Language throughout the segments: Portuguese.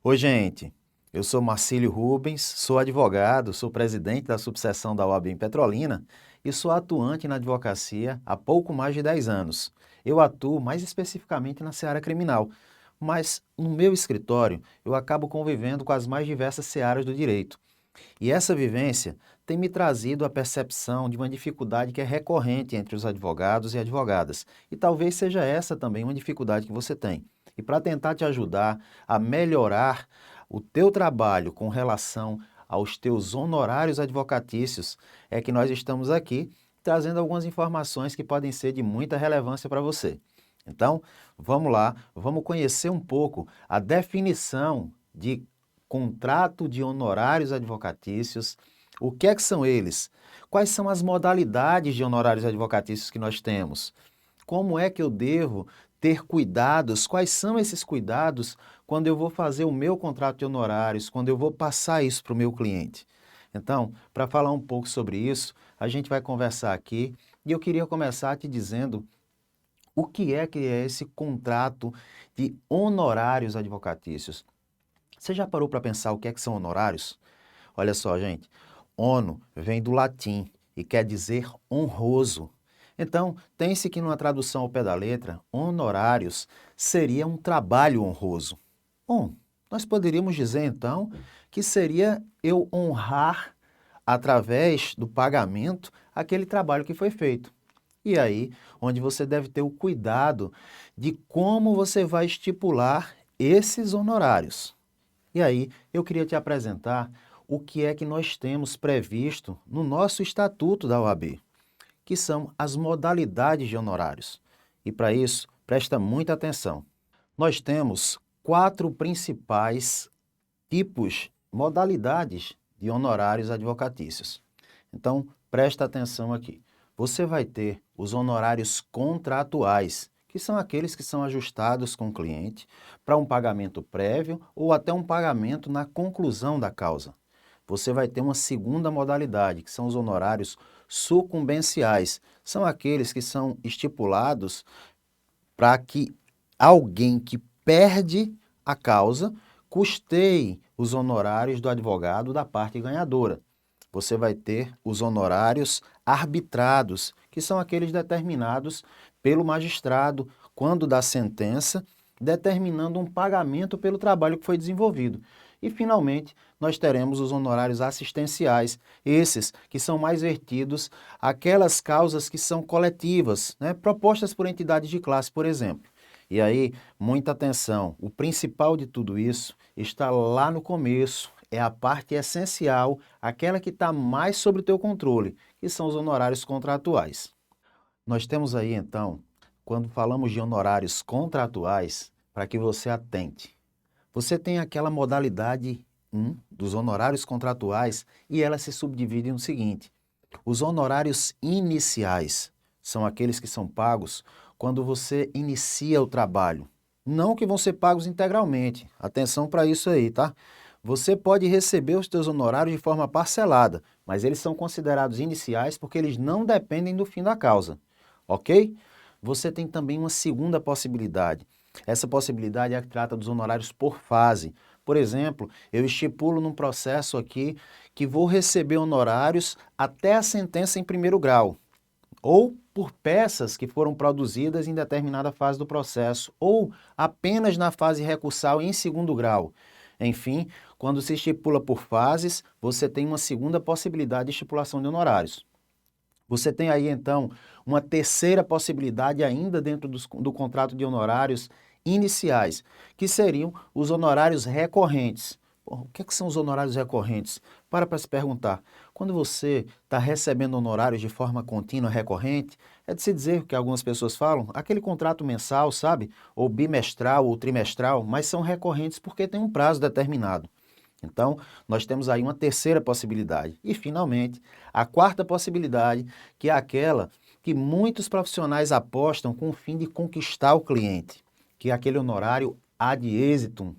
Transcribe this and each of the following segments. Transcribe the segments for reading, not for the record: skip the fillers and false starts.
Oi, gente. Eu sou Marcílio Rubens, sou advogado, sou presidente da subseção da OAB em Petrolina e sou atuante na advocacia há pouco mais de 10 anos. Eu atuo mais especificamente na seara criminal, mas no meu escritório eu acabo convivendo com as mais diversas searas do direito. E essa vivência tem me trazido a percepção de uma dificuldade que é recorrente entre os advogados e advogadas. E talvez seja essa também uma dificuldade que você tem. E para tentar te ajudar a melhorar o teu trabalho com relação aos teus honorários advocatícios, é que nós estamos aqui trazendo algumas informações que podem ser de muita relevância para você. Então, vamos lá, vamos conhecer um pouco a definição de contrato de honorários advocatícios. O que é que são eles? Quais são as modalidades de honorários advocatícios que nós temos? Como é que eu devo ter cuidados? Quais são esses cuidados quando eu vou fazer o meu contrato de honorários, quando eu vou passar isso para o meu cliente? Então, para falar um pouco sobre isso, a gente vai conversar aqui e eu queria começar te dizendo o que é esse contrato de honorários advocatícios. Você já parou para pensar o que é que são honorários? Olha só, gente. Hono vem do latim e quer dizer honroso. Então, tem-se que numa tradução ao pé da letra, honorários seria um trabalho honroso. Bom, nós poderíamos dizer então que seria eu honrar através do pagamento aquele trabalho que foi feito. E aí, onde você deve ter o cuidado de como você vai estipular esses honorários. E aí, eu queria te apresentar o que é que nós temos previsto no nosso estatuto da OAB, que são as modalidades de honorários. E para isso, presta muita atenção. Nós temos quatro principais tipos, modalidades de honorários advocatícios. Então, presta atenção aqui. Você vai ter os honorários contratuais, que são aqueles que são ajustados com o cliente para um pagamento prévio ou até um pagamento na conclusão da causa. Você vai ter uma segunda modalidade, que são os honorários sucumbenciais. São aqueles que são estipulados para que alguém que perde a causa custeie os honorários do advogado da parte ganhadora. Você vai ter os honorários arbitrados, que são aqueles determinados pelo magistrado quando dá sentença, determinando um pagamento pelo trabalho que foi desenvolvido. E, finalmente, nós teremos os honorários assistenciais, esses que são mais vertidos àquelas causas que são coletivas, né, propostas por entidades de classe, por exemplo. E aí, muita atenção, o principal de tudo isso está lá no começo, é a parte essencial, aquela que está mais sob o teu controle, que são os honorários contratuais. Nós temos aí, então, quando falamos de honorários contratuais, para que você atente. Você tem aquela modalidade 1 dos honorários contratuais e ela se subdivide no seguinte: os honorários iniciais são aqueles que são pagos quando você inicia o trabalho. Não que vão ser pagos integralmente. Atenção para isso aí, tá? Você pode receber os seus honorários de forma parcelada, mas eles são considerados iniciais porque eles não dependem do fim da causa, ok? Você tem também uma segunda possibilidade. Essa possibilidade é a que trata dos honorários por fase. Por exemplo, eu estipulo num processo aqui que vou receber honorários até a sentença em primeiro grau, ou por peças que foram produzidas em determinada fase do processo, ou apenas na fase recursal em segundo grau. Enfim, quando se estipula por fases, você tem uma segunda possibilidade de estipulação de honorários. Você tem aí, então, uma terceira possibilidade ainda dentro do contrato de honorários iniciais, que seriam os honorários recorrentes. O que são os honorários recorrentes? Para se perguntar. Quando você está recebendo honorários de forma contínua, recorrente, é de se dizer o que algumas pessoas falam, aquele contrato mensal, sabe? Ou bimestral ou trimestral, mas são recorrentes porque tem um prazo determinado. Então, nós temos aí uma terceira possibilidade. E, finalmente, a quarta possibilidade, que é aquela que muitos profissionais apostam com o fim de conquistar o cliente, que é aquele honorário ad exitum.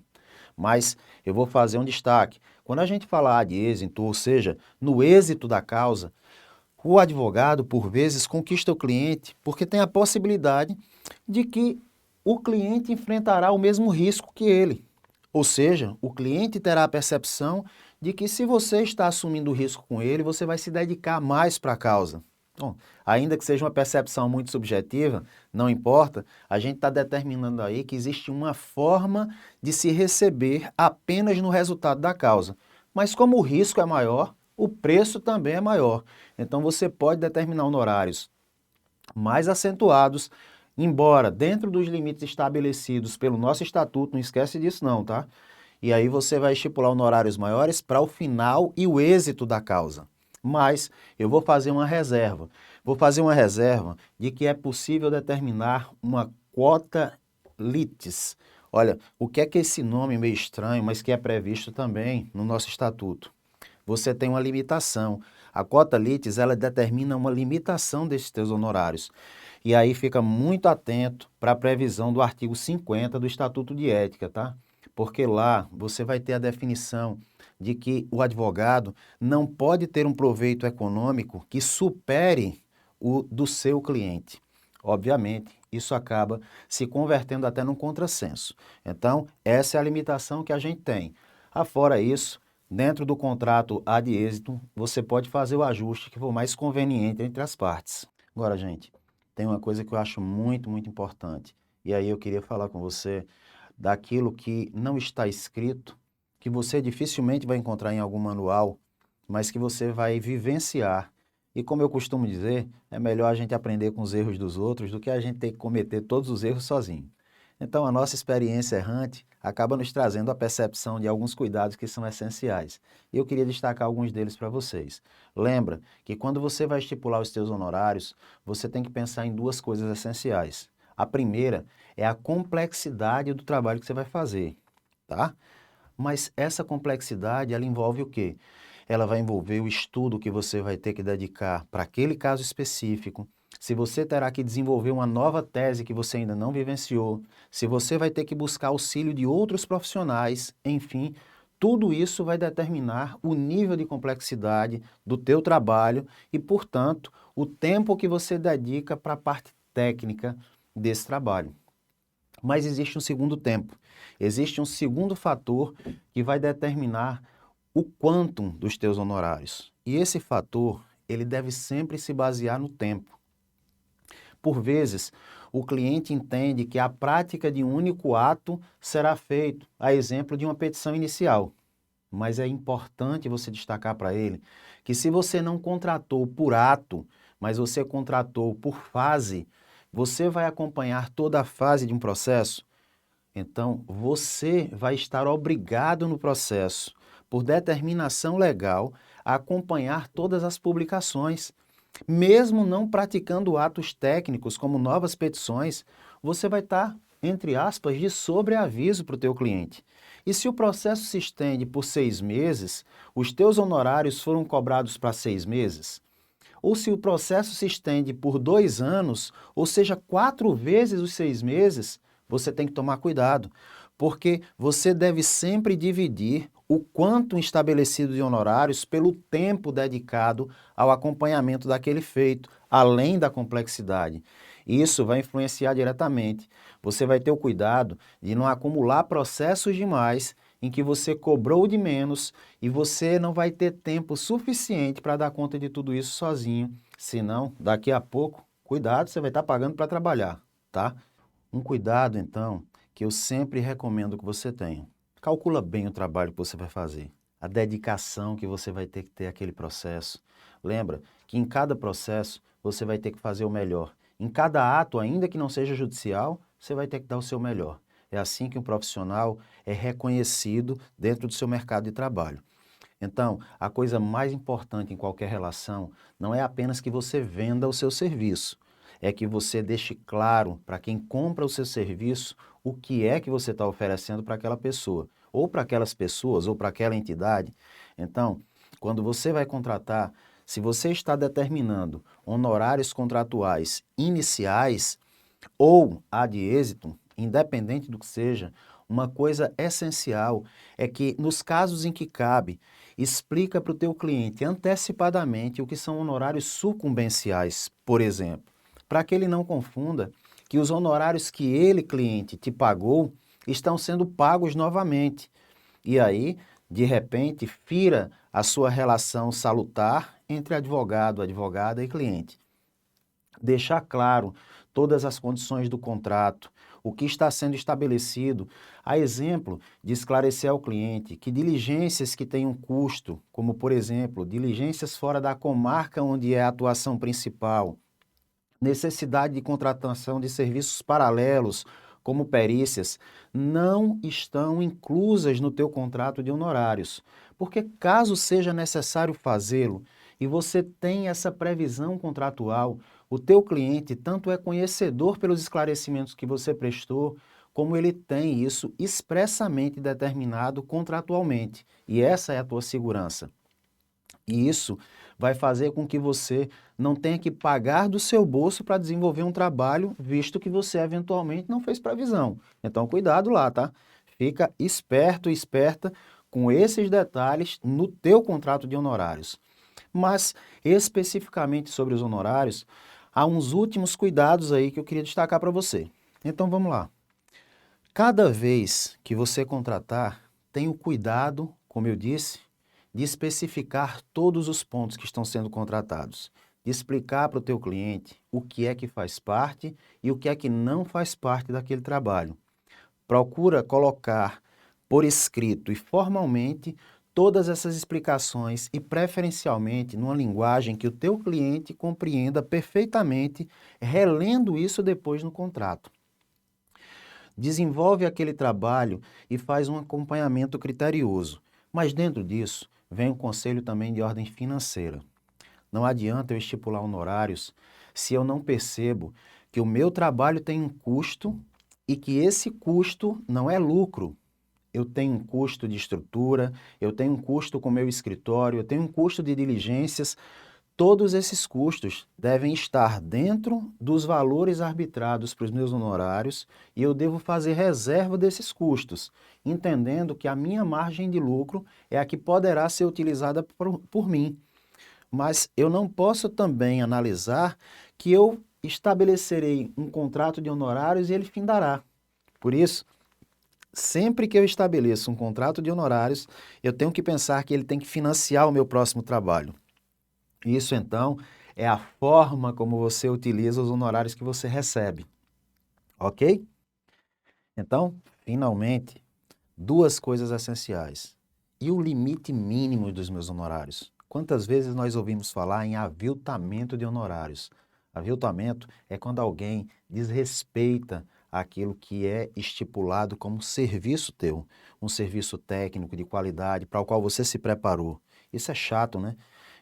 Mas eu vou fazer um destaque. Quando a gente fala ad exitum, ou seja, no êxito da causa, o advogado, por vezes, conquista o cliente porque tem a possibilidade de que o cliente enfrentará o mesmo risco que ele. Ou seja, o cliente terá a percepção de que se você está assumindo o risco com ele, você vai se dedicar mais para a causa. Bom, ainda que seja uma percepção muito subjetiva, não importa, a gente está determinando aí que existe uma forma de se receber apenas no resultado da causa. Mas como o risco é maior, o preço também é maior. Então você pode determinar honorários mais acentuados, embora dentro dos limites estabelecidos pelo nosso estatuto, não esquece disso não, tá? E aí você vai estipular honorários maiores para o final e o êxito da causa. Mas eu vou fazer uma reserva. Vou fazer uma reserva de que é possível determinar uma quota litis. Olha, o que é esse nome meio estranho, mas que é previsto também no nosso estatuto? Você tem uma limitação. A quota litis, ela determina uma limitação desses teus honorários. E aí fica muito atento para a previsão do artigo 50 do Estatuto de Ética, tá? Porque lá você vai ter a definição de que o advogado não pode ter um proveito econômico que supere o do seu cliente. Obviamente, isso acaba se convertendo até num contrassenso. Então, essa é a limitação que a gente tem. Afora isso, dentro do contrato ad êxito, você pode fazer o ajuste que for mais conveniente entre as partes. Agora, gente, tem uma coisa que eu acho muito, muito importante. E aí eu queria falar com você daquilo que não está escrito, que você dificilmente vai encontrar em algum manual, mas que você vai vivenciar. E como eu costumo dizer, é melhor a gente aprender com os erros dos outros do que a gente ter que cometer todos os erros sozinho. Então, a nossa experiência errante acaba nos trazendo a percepção de alguns cuidados que são essenciais. E eu queria destacar alguns deles para vocês. Lembra que quando você vai estipular os seus honorários, você tem que pensar em duas coisas essenciais. A primeira é a complexidade do trabalho que você vai fazer, tá? Mas essa complexidade, ela envolve o quê? Ela vai envolver o estudo que você vai ter que dedicar para aquele caso específico, se você terá que desenvolver uma nova tese que você ainda não vivenciou, se você vai ter que buscar auxílio de outros profissionais, enfim, tudo isso vai determinar o nível de complexidade do teu trabalho e, portanto, o tempo que você dedica para a parte técnica desse trabalho. Mas existe um segundo tempo, existe um segundo fator que vai determinar o quantum dos teus honorários. E esse fator, ele deve sempre se basear no tempo. Por vezes, o cliente entende que a prática de um único ato será feito, a exemplo de uma petição inicial. Mas é importante você destacar para ele que se você não contratou por ato, mas você contratou por fase, você vai acompanhar toda a fase de um processo. Então, você vai estar obrigado no processo, por determinação legal, a acompanhar todas as publicações. Mesmo não praticando atos técnicos como novas petições, você vai estar, entre aspas, de sobreaviso para o teu cliente. E se o processo se estende por 6 meses, os teus honorários foram cobrados para 6 meses? Ou se o processo se estende por 2 anos, ou seja, 4 vezes os 6 meses, você tem que tomar cuidado, porque você deve sempre dividir o quanto estabelecido de honorários pelo tempo dedicado ao acompanhamento daquele feito, além da complexidade. Isso vai influenciar diretamente. Você vai ter o cuidado de não acumular processos demais em que você cobrou de menos e você não vai ter tempo suficiente para dar conta de tudo isso sozinho. Senão, daqui a pouco, cuidado, você vai estar pagando para trabalhar, tá? Um cuidado, então, que eu sempre recomendo que você tenha. Calcula bem o trabalho que você vai fazer, a dedicação que você vai ter que ter àquele processo. Lembra que em cada processo você vai ter que fazer o melhor. Em cada ato, ainda que não seja judicial, você vai ter que dar o seu melhor. É assim que um profissional é reconhecido dentro do seu mercado de trabalho. Então, a coisa mais importante em qualquer relação não é apenas que você venda o seu serviço, é que você deixe claro para quem compra o seu serviço o que é que você está oferecendo para aquela pessoa, ou para aquelas pessoas, ou para aquela entidade. Então, quando você vai contratar, se você está determinando honorários contratuais iniciais ou ad êxito, independente do que seja, uma coisa essencial é que, nos casos em que cabe, explica para o teu cliente antecipadamente o que são honorários sucumbenciais, por exemplo, para que ele não confunda que os honorários que ele, cliente, te pagou estão sendo pagos novamente. E aí, de repente, fira a sua relação salutar entre advogado, advogada e cliente. Deixar claro todas as condições do contrato, o que está sendo estabelecido, a exemplo de esclarecer ao cliente que diligências que têm um custo, como por exemplo, diligências fora da comarca onde é a atuação principal, necessidade de contratação de serviços paralelos, como perícias, não estão inclusas no teu contrato de honorários. Porque caso seja necessário fazê-lo e você tem essa previsão contratual, o teu cliente tanto é conhecedor pelos esclarecimentos que você prestou, como ele tem isso expressamente determinado contratualmente. E essa é a tua segurança. E isso vai fazer com que você não tenha que pagar do seu bolso para desenvolver um trabalho, visto que você eventualmente não fez previsão. Então, cuidado lá, tá? Fica esperto e esperta com esses detalhes no teu contrato de honorários. Mas, especificamente sobre os honorários, há uns últimos cuidados aí que eu queria destacar para você. Então, vamos lá. Cada vez que você contratar, tenha o cuidado, como eu disse, de especificar todos os pontos que estão sendo contratados, de explicar para o teu cliente o que é que faz parte e o que é que não faz parte daquele trabalho. Procura colocar por escrito e formalmente todas essas explicações e preferencialmente numa linguagem que o teu cliente compreenda perfeitamente, relendo isso depois no contrato. Desenvolve aquele trabalho e faz um acompanhamento criterioso. Mas dentro disso, vem um conselho também de ordem financeira. Não adianta eu estipular honorários se eu não percebo que o meu trabalho tem um custo e que esse custo não é lucro. Eu tenho um custo de estrutura, eu tenho um custo com o meu escritório, eu tenho um custo de diligências. Todos esses custos devem estar dentro dos valores arbitrados para os meus honorários e eu devo fazer reserva desses custos, entendendo que a minha margem de lucro é a que poderá ser utilizada por mim. Mas eu não posso também analisar que eu estabelecerei um contrato de honorários e ele findará. Por isso, sempre que eu estabeleço um contrato de honorários, eu tenho que pensar que ele tem que financiar o meu próximo trabalho. Isso, então, é a forma como você utiliza os honorários que você recebe, ok? Então, finalmente, duas coisas essenciais. E o limite mínimo dos meus honorários? Quantas vezes nós ouvimos falar em aviltamento de honorários? Aviltamento é quando alguém desrespeita aquilo que é estipulado como serviço teu, um serviço técnico de qualidade para o qual você se preparou. Isso é chato, né?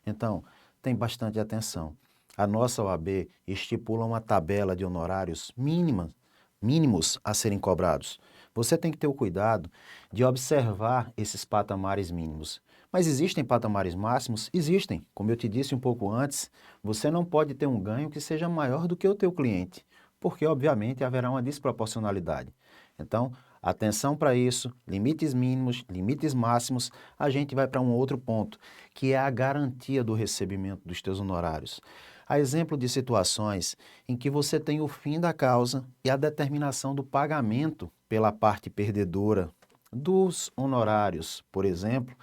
Então, tem bastante atenção. A nossa OAB estipula uma tabela de honorários mínimos a serem cobrados. Você tem que ter o cuidado de observar esses patamares mínimos. Mas existem patamares máximos? Existem. Como eu te disse um pouco antes, você não pode ter um ganho que seja maior do que o teu cliente, porque obviamente haverá uma desproporcionalidade. Então, atenção para isso, limites mínimos, limites máximos, a gente vai para um outro ponto, que é a garantia do recebimento dos teus honorários. A exemplo de situações em que você tem o fim da causa e a determinação do pagamento pela parte perdedora dos honorários, por exemplo,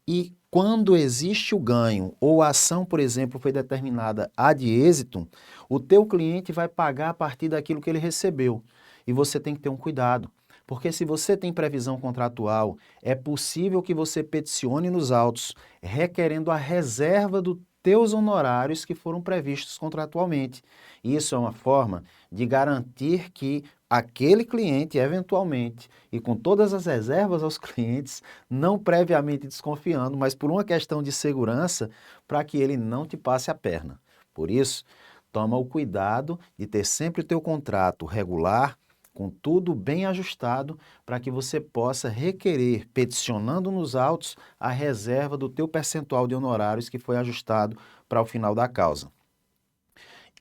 e quando existe o ganho ou a ação, por exemplo, foi determinada ad êxito, o teu cliente vai pagar a partir daquilo que ele recebeu. E você tem que ter um cuidado, porque se você tem previsão contratual, é possível que você peticione nos autos requerendo a reserva dos teus honorários que foram previstos contratualmente. Isso é uma forma de garantir que aquele cliente, eventualmente, e com todas as reservas aos clientes, não previamente desconfiando, mas por uma questão de segurança, para que ele não te passe a perna. Por isso, toma o cuidado de ter sempre o teu contrato regular, com tudo bem ajustado, para que você possa requerer, peticionando nos autos, a reserva do teu percentual de honorários que foi ajustado para o final da causa.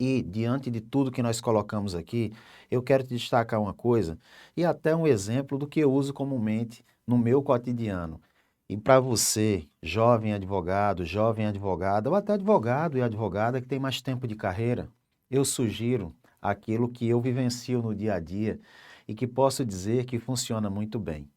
E, diante de tudo que nós colocamos aqui, eu quero te destacar uma coisa e até um exemplo do que eu uso comumente no meu cotidiano. E para você, jovem advogado, jovem advogada, ou até advogado e advogada que tem mais tempo de carreira, eu sugiro aquilo que eu vivencio no dia a dia, e que posso dizer que funciona muito bem.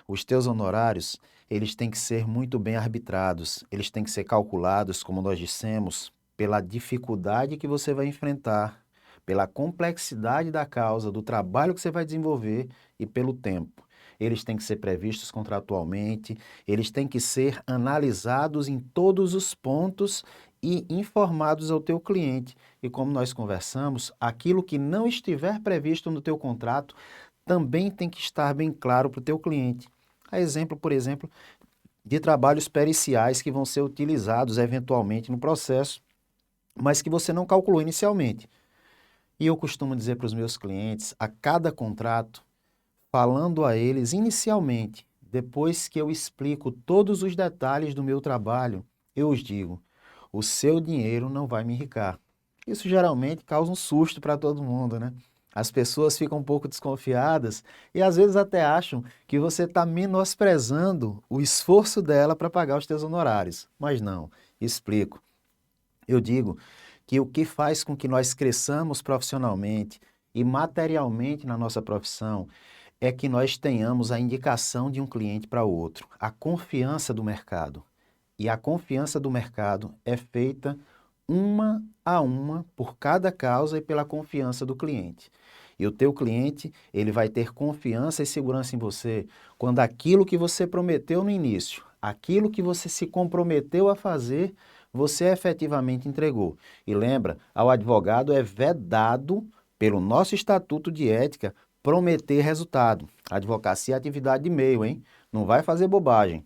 Os teus honorários, eles têm que ser muito bem arbitrados, eles têm que ser calculados, como nós dissemos, pela dificuldade que você vai enfrentar, pela complexidade da causa, do trabalho que você vai desenvolver e pelo tempo. Eles têm que ser previstos contratualmente, eles têm que ser analisados em todos os pontos e informados ao teu cliente. E como nós conversamos, aquilo que não estiver previsto no teu contrato também tem que estar bem claro para o teu cliente. A exemplo, por exemplo, de trabalhos periciais que vão ser utilizados eventualmente no processo, mas que você não calculou inicialmente. E eu costumo dizer para os meus clientes, a cada contrato, falando a eles inicialmente, depois que eu explico todos os detalhes do meu trabalho, eu os digo: o seu dinheiro não vai me enricar. Isso geralmente causa um susto para todo mundo, né? As pessoas ficam um pouco desconfiadas e às vezes até acham que você está menosprezando o esforço dela para pagar os teus honorários. Mas não, explico. Eu digo que o que faz com que nós cresçamos profissionalmente e materialmente na nossa profissão é que nós tenhamos a indicação de um cliente para outro, a confiança do mercado. E a confiança do mercado é feita uma a uma por cada causa e pela confiança do cliente. E o teu cliente, ele vai ter confiança e segurança em você quando aquilo que você prometeu no início, aquilo que você se comprometeu a fazer, você efetivamente entregou. E lembra, ao advogado é vedado pelo nosso Estatuto de Ética prometer resultado. A advocacia é atividade de meio, hein? Não vai fazer bobagem.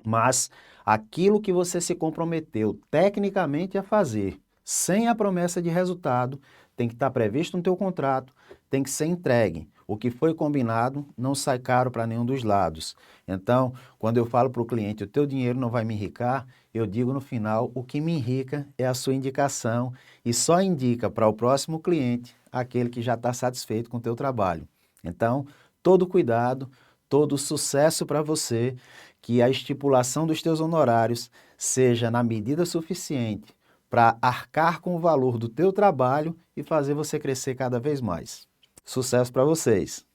Mas aquilo que você se comprometeu tecnicamente a fazer, sem a promessa de resultado, tem que estar previsto no teu contrato, tem que ser entregue. O que foi combinado não sai caro para nenhum dos lados. Então, quando eu falo para o cliente, o teu dinheiro não vai me enricar, eu digo no final, o que me enrica é a sua indicação e só indica para o próximo cliente aquele que já está satisfeito com o teu trabalho. Então, todo cuidado, todo sucesso para você, que a estipulação dos teus honorários seja na medida suficiente para arcar com o valor do teu trabalho e fazer você crescer cada vez mais. Sucesso para vocês!